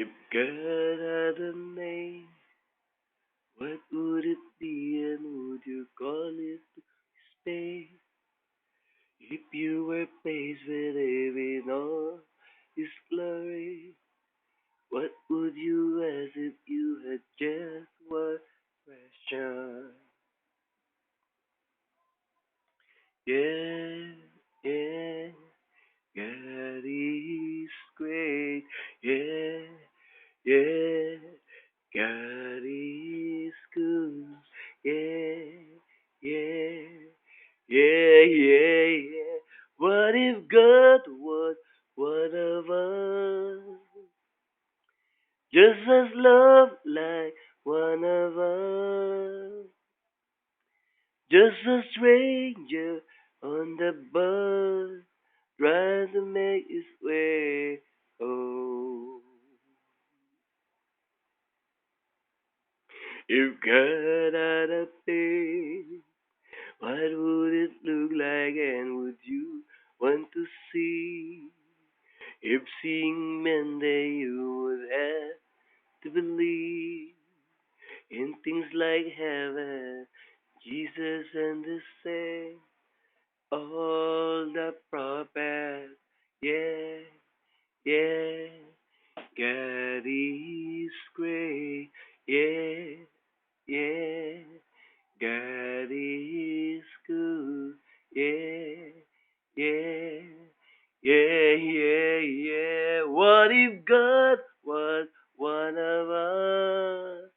If God had a name, what would it be and would you call it to stay? If you were placed with Him in all His glory, what would you ask if you had just one question? Yeah, yeah, God is great. Yeah, yeah, God is good. Yeah, yeah, yeah, yeah, yeah. What if God was one of us? Just as love like one of us. Just a stranger on the bus trying to make his way home. If God had a face, what would it look like and would you want to see? If seeing men that you would have to believe in things like heaven, Jesus and the saints, all the prophets, yeah, yeah, God is great, yeah, yeah, God is good, yeah, yeah, yeah, yeah, yeah. What if God was one of us?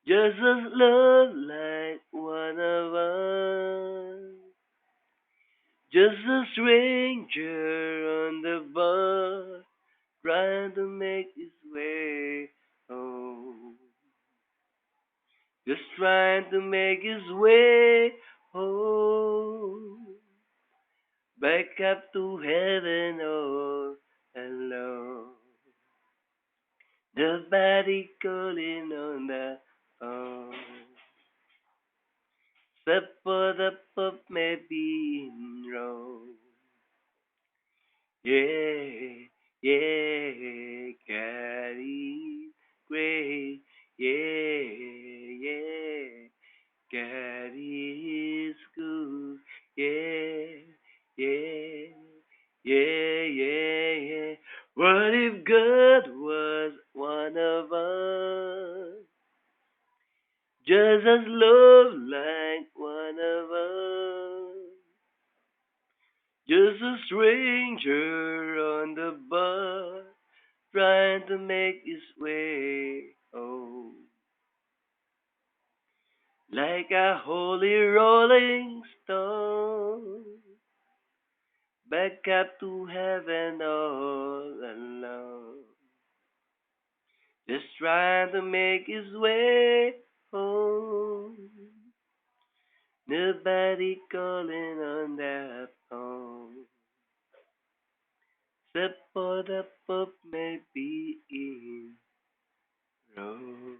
Just as love like one of us. Just a stranger on the bus trying to make his way home. Just trying to make his way home. Back up to heaven all alone. Nobody calling on the phone. Except for the Pope maybe in Rome. Yeah, yeah, God is great. Yeah, yeah, God is good. Yeah, yeah, yeah, yeah, yeah. What if God was one of us? Just as love like one of us. Just a stranger on the bus trying to make his way home. Like a holy rolling stone, back up to heaven all alone. Just trying to make his way home. Nobody calling on that phone. Except for the Pope maybe in Rome.